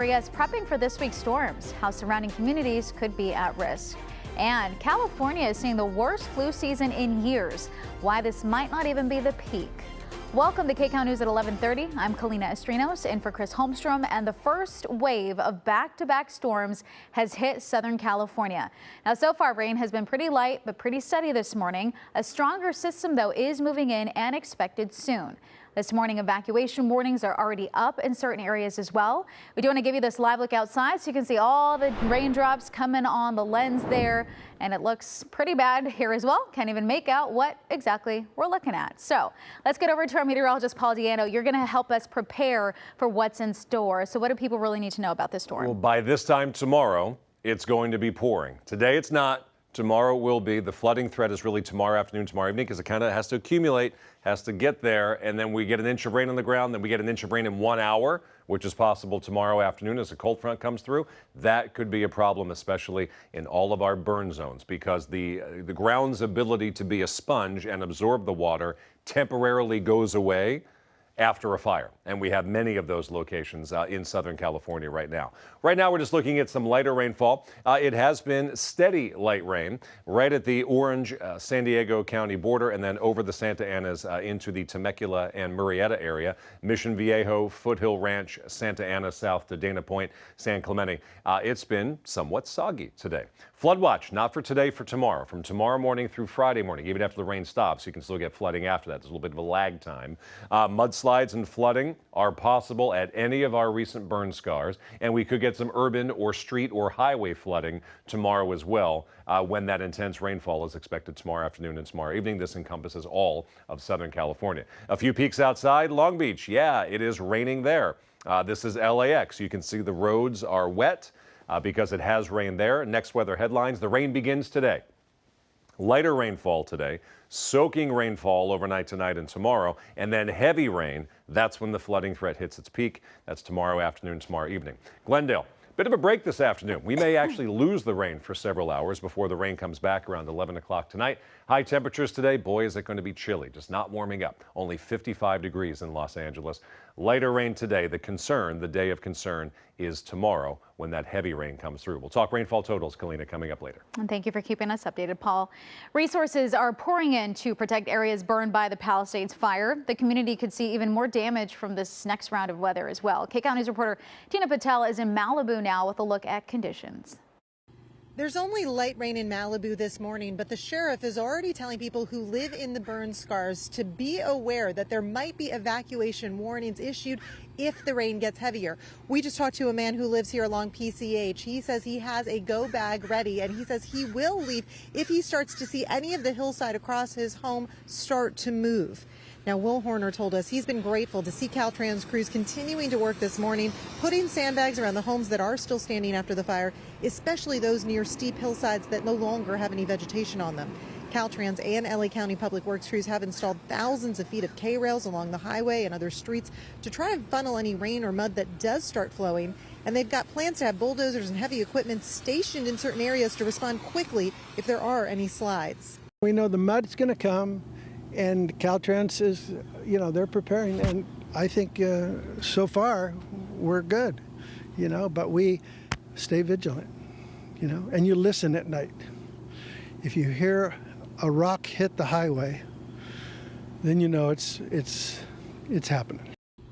Areas prepping for this week's storms, how surrounding communities could be at risk. And California is seeing the worst flu season in years. Why this might not even be the peak. Welcome to KCAL News at 11:30. I'm Kalina Estrinos in for Chris Holmstrom, and the first wave of back-to-back storms has hit Southern California. Now, so far, rain has been pretty light but pretty steady this morning. A stronger system, though, is moving in and expected soon. This morning, evacuation warnings are already up in certain areas as well. We do want to give you this live look outside so you can see all the raindrops coming on the lens there. And it looks pretty bad here as well. Can't even make out what exactly we're looking at. So let's get over to our meteorologist, Paul Diano. You're going to help us prepare for what's in store. So what do people really need to know about this storm? Well, by this time tomorrow, it's going to be pouring. Today it's not. Tomorrow will be. The flooding threat is really tomorrow afternoon, tomorrow evening, because it kind of has to accumulate, has to get there, and then we get an inch of rain on the ground, then we get an inch of rain in 1 hour, which is possible tomorrow afternoon as a cold front comes through. That could be a problem, especially in all of our burn zones, because the ground's ability to be a sponge and absorb the water temporarily goes away after a fire, and we have many of those locations in Southern California right now. Right now, we're just looking at some lighter rainfall. It has been steady light rain right at the Orange San Diego County border, and then over the Santa Anas into the Temecula and Murrieta area, Mission Viejo, Foothill Ranch, Santa Ana south to Dana Point, San Clemente. It's been somewhat soggy today. Flood watch, not for today, for tomorrow. From tomorrow morning through Friday morning, even after the rain stops, you can still get flooding after that. There's a little bit of a lag time. Mudslides and flooding are possible at any of our recent burn scars, and we could get some urban or street or highway flooding tomorrow as well when that intense rainfall is expected tomorrow afternoon and tomorrow evening. This encompasses all of Southern California. A few peaks outside Long Beach. Yeah, it is raining there. This is LAX. You can see the roads are wet because it has rained there. Next weather headlines, the rain begins today. Lighter rainfall today, soaking rainfall overnight tonight and tomorrow, and then heavy rain. That's when the flooding threat hits its peak. That's tomorrow afternoon, tomorrow evening. Glendale, bit of a break this afternoon. We may actually lose the rain for several hours before the rain comes back around 11 o'clock tonight. High temperatures today, boy, is it going to be chilly, just not warming up. Only 55 degrees in Los Angeles. Lighter rain today. The day of concern is tomorrow when that heavy rain comes through. We'll talk rainfall totals, Kalina, coming up later. And thank you for keeping us updated, Paul. Resources are pouring in to protect areas burned by the Palisades fire. The community could see even more damage from this next round of weather as well. KCAL News reporter Tina Patel is in Malibu now with a look at conditions. There's only light rain in Malibu this morning, but the sheriff is already telling people who live in the burn scars to be aware that there might be evacuation warnings issued if the rain gets heavier. We just talked to a man who lives here along PCH. He says he has a go bag ready, and he says he will leave if he starts to see any of the hillside across his home start to move. Now, Will Horner told us he's been grateful to see Caltrans crews continuing to work this morning, putting sandbags around the homes that are still standing after the fire, especially those near steep hillsides that no longer have any vegetation on them. Caltrans and LA County Public Works crews have installed thousands of feet of K-rails along the highway and other streets to try to funnel any rain or mud that does start flowing. And they've got plans to have bulldozers and heavy equipment stationed in certain areas to respond quickly if there are any slides. We know the mud's going to come. And Caltrans is, they're preparing, and I think so far we're good, but we stay vigilant, and you listen at night. If you hear a rock hit the highway, then it's happening.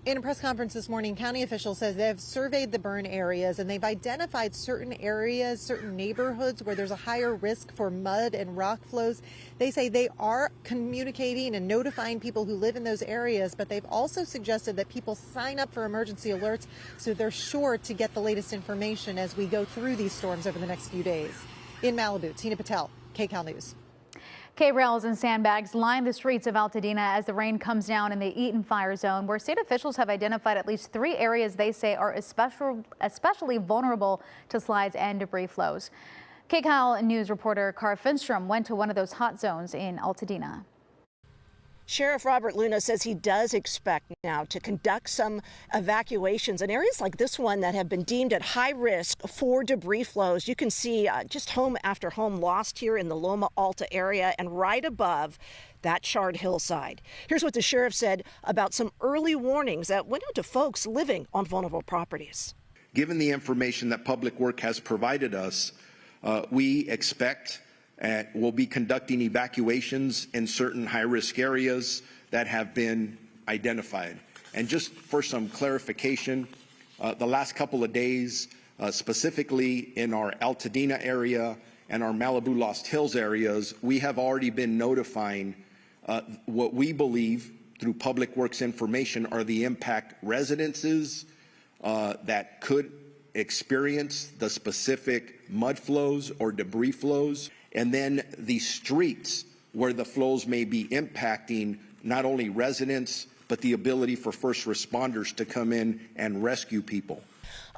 In a press conference this morning, county officials says they have surveyed the burn areas and they've identified certain areas, certain neighborhoods where there's a higher risk for mud and rock flows. They say they are communicating and notifying people who live in those areas, but they've also suggested that people sign up for emergency alerts so they're sure to get the latest information as we go through these storms over the next few days. In Malibu, Tina Patel, KCAL News. K-rails and sandbags line the streets of Altadena as the rain comes down in the Eaton fire zone, where state officials have identified at least 3 areas they say are especially vulnerable to slides and debris flows. KCAL News reporter Cara Finstrom went to one of those hot zones in Altadena. Sheriff Robert Luna says he does expect now to conduct some evacuations in areas like this one that have been deemed at high risk for debris flows. You can see just home after home lost here in the Loma Alta area and right above that charred hillside. Here's what the sheriff said about some early warnings that went out to folks living on vulnerable properties. Given the information that Public Works has provided us, we expect we'll be conducting evacuations in certain high-risk areas that have been identified. And just for some clarification, the last couple of days, specifically in our Altadena area and our Malibu Lost Hills areas, we have already been notifying what we believe through Public Works information are the impact residences that could experience the specific mud flows or debris flows, and then the streets where the flows may be impacting not only residents, but the ability for first responders to come in and rescue people.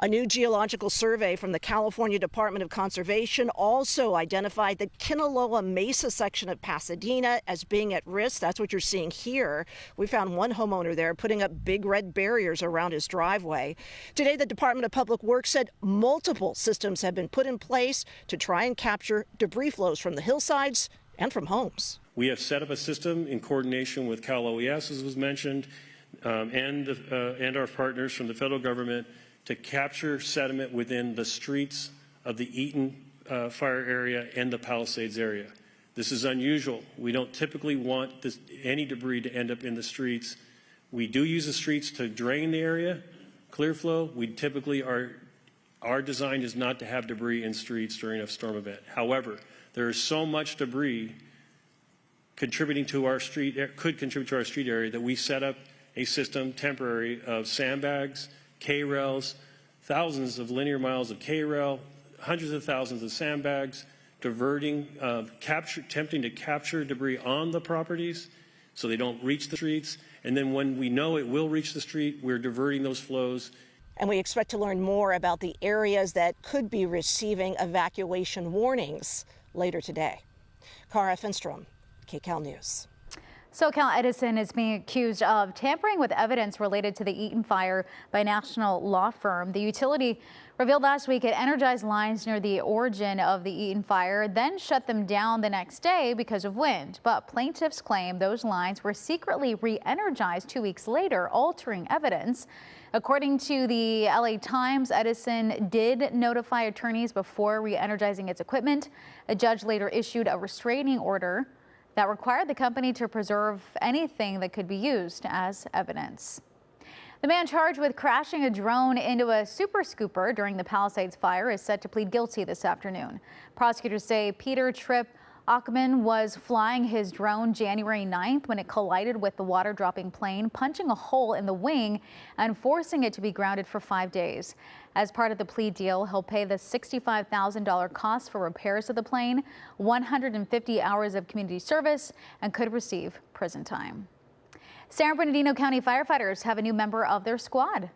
A new geological survey from the California Department of Conservation also identified the Kinaloa Mesa section of Pasadena as being at risk. That's what you're seeing here. We found one homeowner there putting up big red barriers around his driveway. Today, the Department of Public Works said multiple systems have been put in place to try and capture debris flows from the hillsides and from homes. We have set up a system in coordination with Cal OES, as was mentioned, and our partners from the federal government to capture sediment within the streets of the Eaton fire area and the Palisades area. This is unusual. We don't typically want any debris to end up in the streets. We do use the streets to drain the area, clear flow. We typically our design is not to have debris in streets during a storm event. However, there is so much debris contributing to our street, could contribute to our street area, that we set up a system temporary of sandbags, K-rails, thousands of linear miles of K-rail, hundreds of thousands of sandbags, diverting, attempting to capture debris on the properties so they don't reach the streets. And then when we know it will reach the street, we're diverting those flows. And we expect to learn more about the areas that could be receiving evacuation warnings later today. Cara Finstrom, KCAL News. SoCal Edison is being accused of tampering with evidence related to the Eaton fire by a national law firm. The utility revealed last week it energized lines near the origin of the Eaton fire, then shut them down the next day because of wind. But plaintiffs claim those lines were secretly re-energized 2 weeks later, altering evidence. According to the LA Times, Edison did notify attorneys before re-energizing its equipment. A judge later issued a restraining order that required the company to preserve anything that could be used as evidence. The man charged with crashing a drone into a super scooper during the Palisades fire is set to plead guilty this afternoon. Prosecutors say Peter Tripp Achman was flying his drone January 9th when it collided with the water-dropping plane, punching a hole in the wing and forcing it to be grounded for 5 days. As part of the plea deal, he'll pay the $65,000 cost for repairs of the plane, 150 hours of community service, and could receive prison time. San Bernardino County firefighters have a new member of their squad.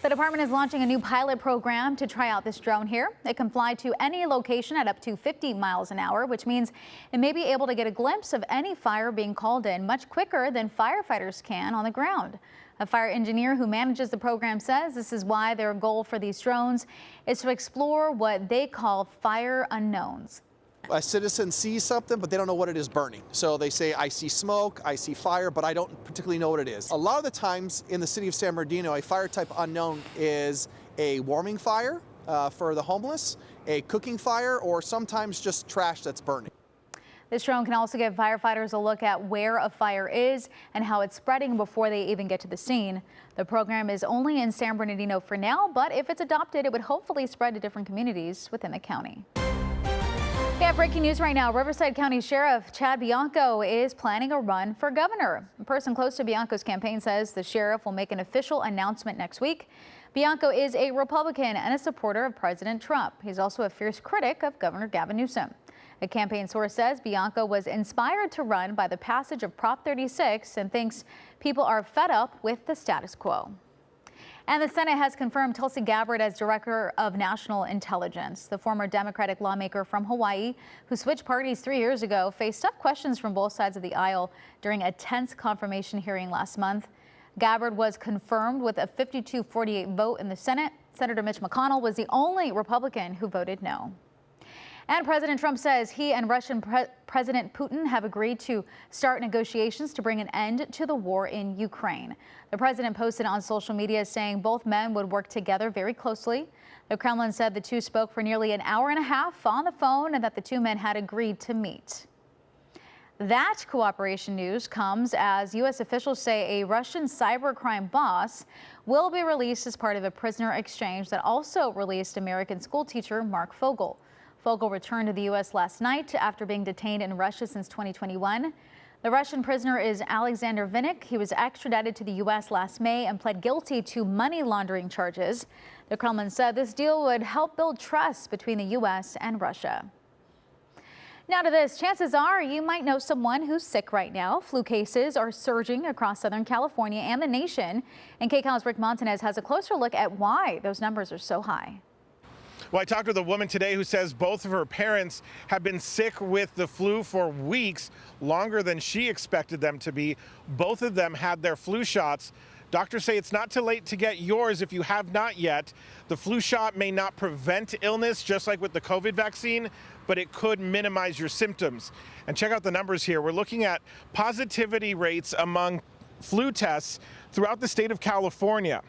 The department is launching a new pilot program to try out this drone here. It can fly to any location at up to 50 miles an hour, which means it may be able to get a glimpse of any fire being called in much quicker than firefighters can on the ground. A fire engineer who manages the program says this is why their goal for these drones is to explore what they call fire unknowns. A citizen sees something, but they don't know what it is burning. So they say, I see smoke, I see fire, but I don't particularly know what it is. A lot of the times in the city of San Bernardino, a fire type unknown is a warming fire for the homeless, a cooking fire, or sometimes just trash that's burning. This drone can also give firefighters a look at where a fire is and how it's spreading before they even get to the scene. The program is only in San Bernardino for now, but if it's adopted, it would hopefully spread to different communities within the county. Yeah, breaking news right now. Riverside County Sheriff Chad Bianco is planning a run for governor. A person close to Bianco's campaign says the sheriff will make an official announcement next week. Bianco is a Republican and a supporter of President Trump. He's also a fierce critic of Governor Gavin Newsom. A campaign source says Bianco was inspired to run by the passage of Prop 36 and thinks people are fed up with the status quo. And the Senate has confirmed Tulsi Gabbard as Director of National Intelligence. The former Democratic lawmaker from Hawaii, who switched parties 3 years ago, faced tough questions from both sides of the aisle during a tense confirmation hearing last month. Gabbard was confirmed with a 52-48 vote in the Senate. Senator Mitch McConnell was the only Republican who voted no. And President Trump says he and Russian President Putin have agreed to start negotiations to bring an end to the war in Ukraine. The president posted on social media saying both men would work together very closely. The Kremlin said the two spoke for nearly an hour and a half on the phone and that the two men had agreed to meet. That cooperation news comes as U.S. officials say a Russian cybercrime boss will be released as part of a prisoner exchange that also released American schoolteacher Mark Fogel. Fogel returned to the U.S. last night after being detained in Russia since 2021. The Russian prisoner is Alexander Vinnik. He was extradited to the U.S. last May and pled guilty to money laundering charges. The Kremlin said this deal would help build trust between the U.S. and Russia. Now to this, chances are you might know someone who's sick right now. Flu cases are surging across Southern California and the nation. And KCAL's Rick Montanez has a closer look at why those numbers are so high. Well, I talked with a woman today who says both of her parents have been sick with the flu for weeks, longer than she expected them to be. Both of them had their flu shots. Doctors say it's not too late to get yours if you have not yet. The flu shot may not prevent illness, just like with the COVID vaccine, but it could minimize your symptoms. And check out the numbers here. We're looking at positivity rates among flu tests throughout the state of California.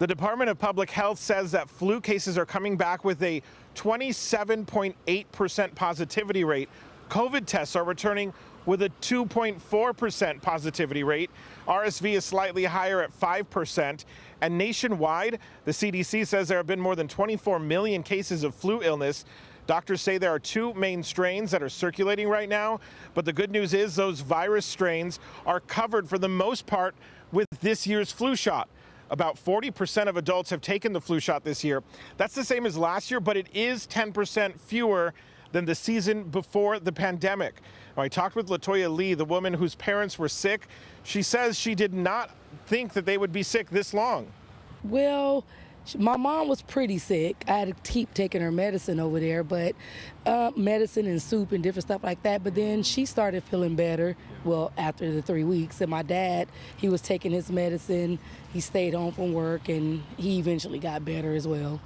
The Department of Public Health says that flu cases are coming back with a 27.8% positivity rate. COVID tests are returning with a 2.4% positivity rate. RSV is slightly higher at 5%. And nationwide, the CDC says there have been more than 24 million cases of flu illness. Doctors say there are two main strains that are circulating right now. But the good news is those virus strains are covered for the most part with this year's flu shot. About 40% of adults have taken the flu shot this year. That's the same as last year, but it is 10% fewer than the season before the pandemic. Now, I talked with Latoya Lee, the woman whose parents were sick. She says she did not think that they would be sick this long. Well, my mom was pretty sick. I had to keep taking her medicine over there, but medicine and soup and different stuff like that. But then she started feeling better, well, after the 3 weeks. And my dad, he was taking his medicine. He stayed home from work, and he eventually got better as well.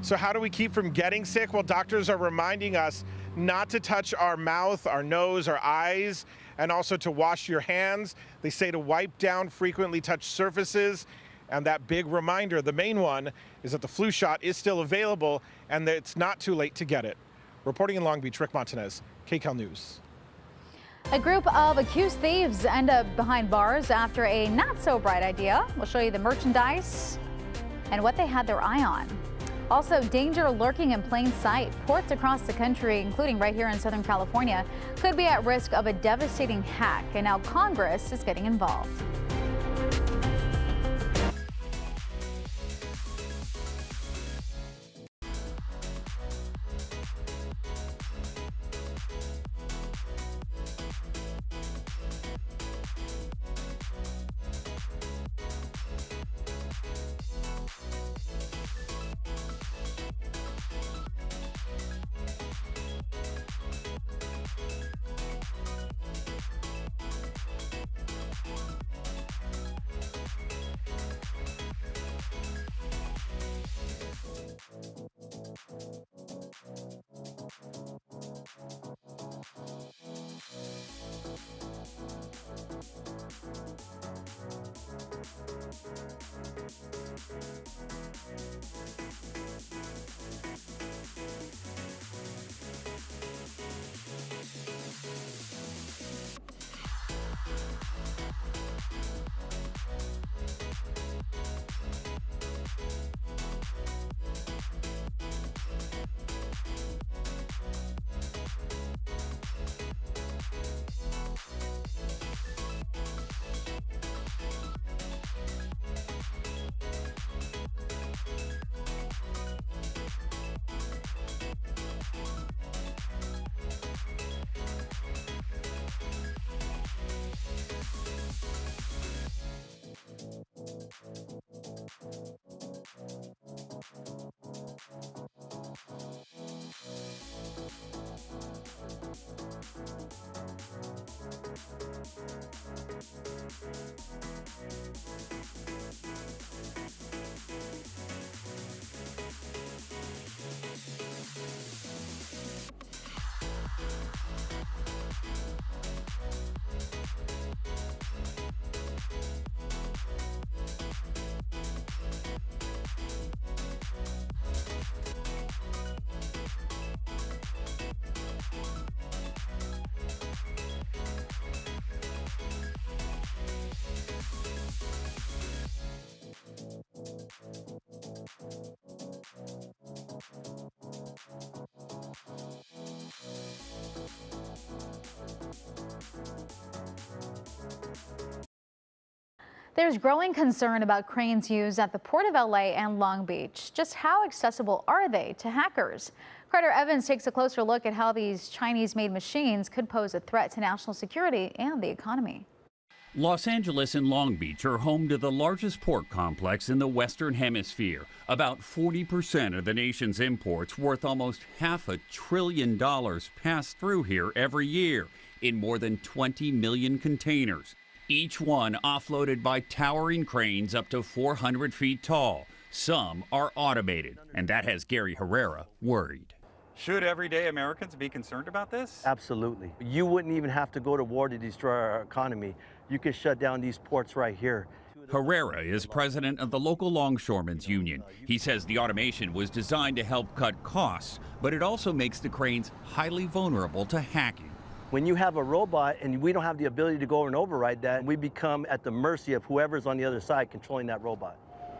So how do we keep from getting sick? Well, doctors are reminding us not to touch our mouth, our nose, our eyes, and also to wash your hands. They say to wipe down frequently touched surfaces. And that big reminder, the main one, is that the flu shot is still available and that it's not too late to get it. Reporting in Long Beach, Rick Montanez, KCAL News. A group of accused thieves end up behind bars after a not so bright idea. We'll show you the merchandise and what they had their eye on. Also, danger lurking in plain sight. Ports across the country, including right here in Southern California, could be at risk of a devastating hack. And now Congress is getting involved. There's growing concern about cranes used at the Port of LA and Long Beach. Just how accessible are they to hackers? Carter Evans takes a closer look at how these Chinese-made machines could pose a threat to national security and the economy. Los Angeles and Long Beach are home to the largest port complex in the Western Hemisphere. About 40% of the nation's imports, worth almost $500 billion, pass through here every year in more than 20 million containers. Each one offloaded by towering cranes up to 400 feet tall. Some are automated, and that has Gary Herrera worried. Should everyday Americans be concerned about this? Absolutely. You wouldn't even have to go to war to destroy our economy. You could shut down these ports right here. Herrera is president of the local longshoremen's union. He says the automation was designed to help cut costs, but it also makes the cranes highly vulnerable to hacking. When you have a robot and we don't have the ability to go and override that, we become at the mercy of whoever's on the other side controlling that robot.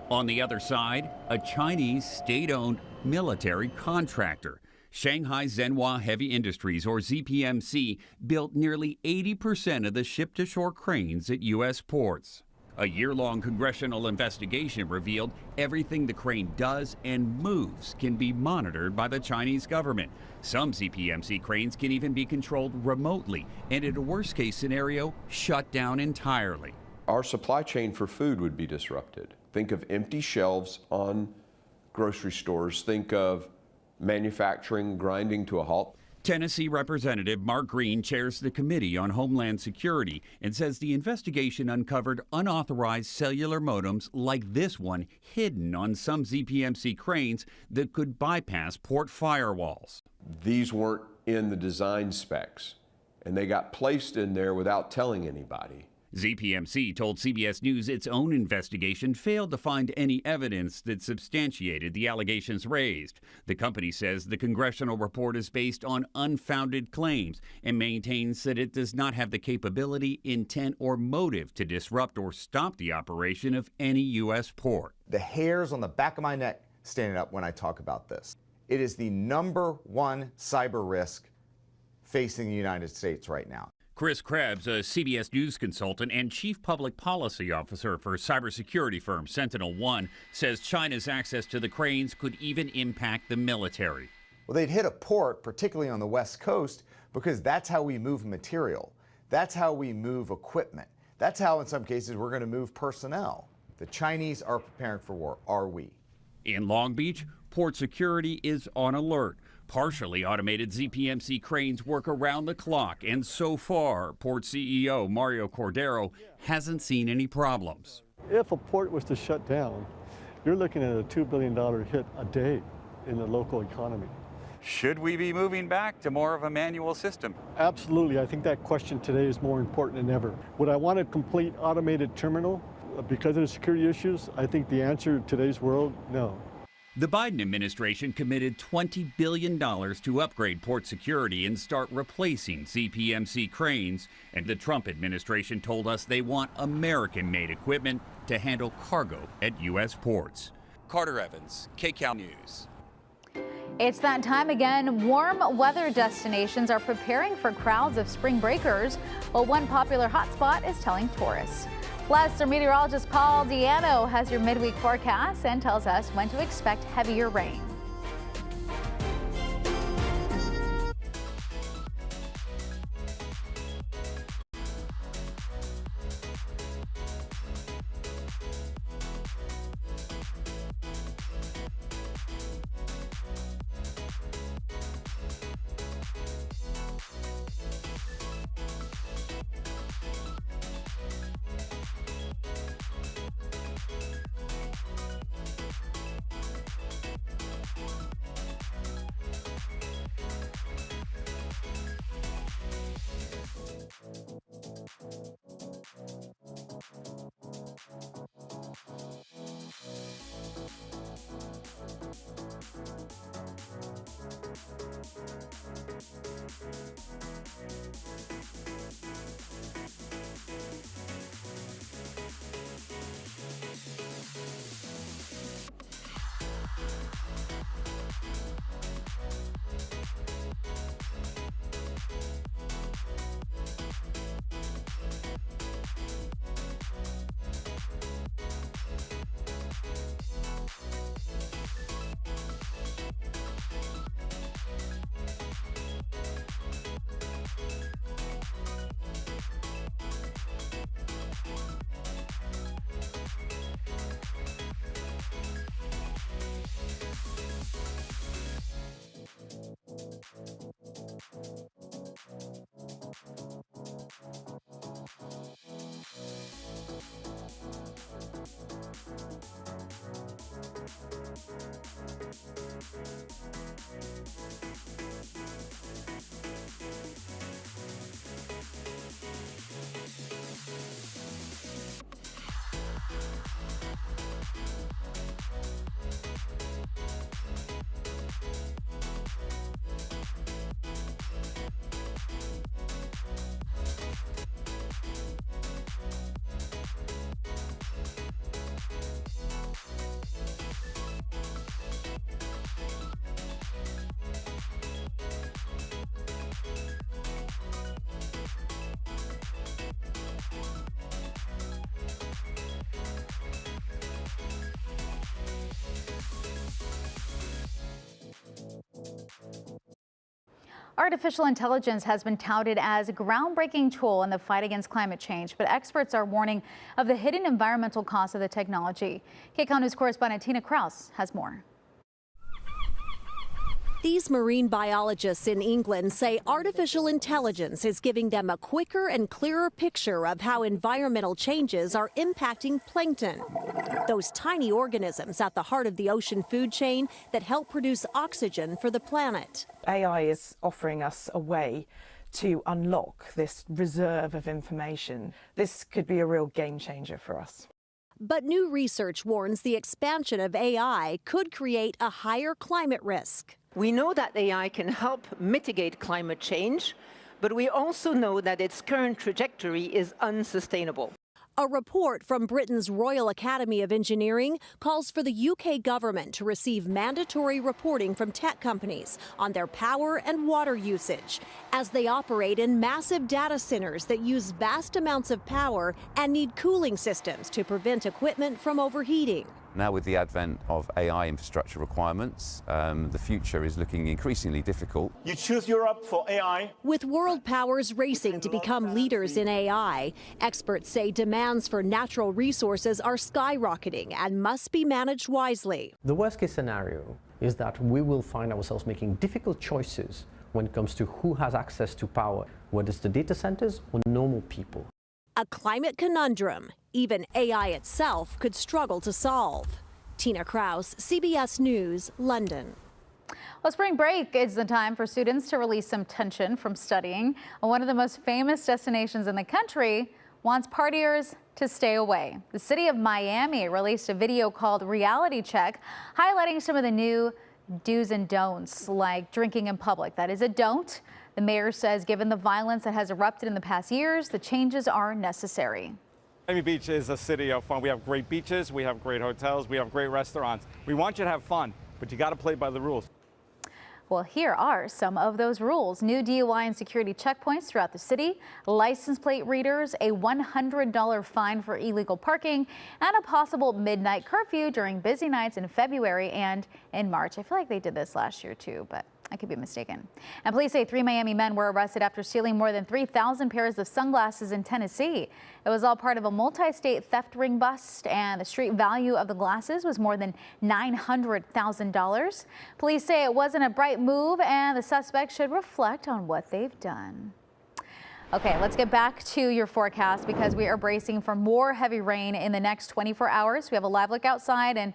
On the other side, a Chinese state-owned military contractor. Shanghai Zhenhua Heavy Industries, or ZPMC, built nearly 80% of the ship-to-shore cranes at U.S. ports. A year-long congressional investigation revealed everything the crane does and moves can be monitored by the Chinese government. Some ZPMC cranes can even be controlled remotely and, in a worst-case scenario, shut down entirely. Our supply chain for food would be disrupted. Think of empty shelves on grocery stores. Think of manufacturing grinding to a halt. Tennessee Representative Mark Green chairs the Committee on Homeland Security and says the investigation uncovered unauthorized cellular modems like this one hidden on some ZPMC cranes that could bypass port firewalls. These weren't in the design specs, and they got placed in there without telling anybody. ZPMC told CBS News its own investigation failed to find any evidence that substantiated the allegations raised. The company says the congressional report is based on unfounded claims and maintains that it does not have the capability, intent, or motive to disrupt or stop the operation of any U.S. port. The hairs on the back of my neck stand up when I talk about this. It is the #1 cyber risk facing the United States right now. Chris Krebs, a CBS News consultant and chief public policy officer for cybersecurity firm SentinelOne, says China's access to the cranes could even impact the military. Well, they'd hit a port, particularly on the West Coast, because that's how we move material. That's how we move equipment. That's how, in some cases, we're going to move personnel. The Chinese are preparing for war. Are we? In Long Beach, port security is on alert. Partially automated ZPMC cranes work around the clock, and so far, Port CEO Mario Cordero hasn't seen any problems. If a port was to shut down, you're looking at a $2 billion hit a day in the local economy. Should we be moving back to more of a manual system? Absolutely. I think that question today is more important than ever. Would I want a complete automated terminal because of the security issues? I think the answer in today's world, no. The Biden administration committed $20 billion to upgrade port security and start replacing ZPMC cranes. And the Trump administration told us they want American-made equipment to handle cargo at U.S. ports. Carter Evans, KCAL News. It's that time again. Warm weather destinations are preparing for crowds of spring breakers, while one popular hotspot is telling tourists. Plus, our meteorologist Paul Diano has your midweek forecast and tells us when to expect heavier rain. artificial intelligence has been touted as a groundbreaking tool in the fight against climate change, but experts are warning of the hidden environmental costs of the technology. KCAL News correspondent Tina Kraus has more. These marine biologists in England say artificial intelligence is giving them a quicker and clearer picture of how environmental changes are impacting plankton, those tiny organisms at the heart of the ocean food chain that help produce oxygen for the planet. AI is offering us a way to unlock this reserve of information. This could be a real game changer for us. But new research warns the expansion of AI could create a higher climate risk. We know that AI can help mitigate climate change, but we also know that its current trajectory is unsustainable. A report from Britain's Royal Academy of Engineering calls for the UK government to receive mandatory reporting from tech companies on their power and water usage, as they operate in massive data centers that use vast amounts of power and need cooling systems to prevent equipment from overheating. Now, with the advent of AI infrastructure requirements, the future is looking increasingly difficult. You choose Europe for AI. With world powers racing to become leaders in AI, experts say demands for natural resources are skyrocketing and must be managed wisely. The worst case scenario is that we will find ourselves making difficult choices when it comes to who has access to power, whether it's the data centers or normal people. A climate conundrum even AI itself could struggle to solve. Tina Kraus, CBS News, London. Well, spring break is the time for students to release some tension from studying. One of the most famous destinations in the country wants partiers to stay away. The city of Miami released a video called Reality Check, highlighting some of the new do's and don'ts, like drinking in public. That is a don't. The mayor says given the violence that has erupted in the past years, the changes are necessary. Miami Beach is a city of fun. We have great beaches, we have great hotels, we have great restaurants. We want you to have fun, but you got to play by the rules. Well, here are some of those rules. New DUI and security checkpoints throughout the city, license plate readers, a $100 fine for illegal parking, and a possible midnight curfew during busy nights in February and in March. I feel like they did this last year too, but I could be mistaken. And police say 3 Miami men were arrested after stealing more than 3,000 pairs of sunglasses in Tennessee. It was all part of a multi-state theft ring bust, and the street value of the glasses was more than $900,000. Police say it wasn't a bright move, and the suspects should reflect on what they've done. Okay, let's get back to your forecast because we are bracing for more heavy rain in the next 24 hours. We have a live look outside, and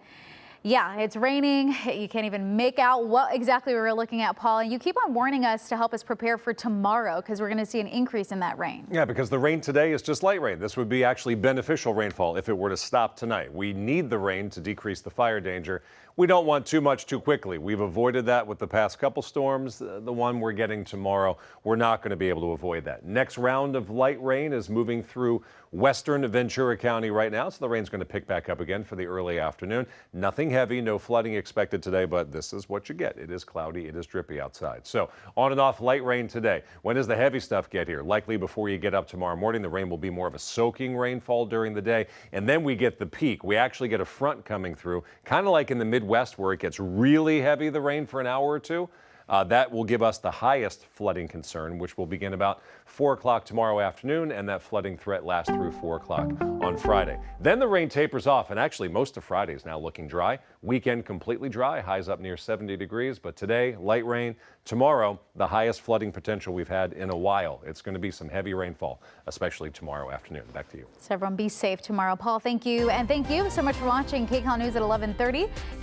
yeah, it's raining. You can't even make out what exactly we were looking at, Paul. And you keep on warning us to help us prepare for tomorrow because we're going to see an increase in that rain. Yeah, because the rain today is just light rain. This would be actually beneficial rainfall if it were to stop tonight. We need the rain to decrease the fire danger. We don't want too much too quickly. We've avoided that with the past couple storms. The one we're getting tomorrow, we're not going to be able to avoid that. Next round of light rain is moving through western Ventura County right now, so the rain's going to pick back up again for the early afternoon. Nothing heavy, no flooding expected today, but this is what you get. It is cloudy, it is drippy outside. So on and off light rain today. When does the heavy stuff get here? Likely before you get up tomorrow morning. The rain will be more of a soaking rainfall during the day, and then we get the peak. We actually get a front coming through, kind of like in the Midwest where it gets really heavy, the rain for an hour or two. That will give us the highest flooding concern, which will begin about 4 o'clock tomorrow afternoon, and that flooding threat lasts through 4 o'clock on Friday. Then the rain tapers off, and actually most of Friday is now looking dry. Weekend completely dry, highs up near 70 degrees, but today light rain. Tomorrow, the highest flooding potential we've had in a while. It's going to be some heavy rainfall, especially tomorrow afternoon. Back to you. So everyone be safe tomorrow. Paul, thank you. And thank you so much for watching KCAL News at 11:30.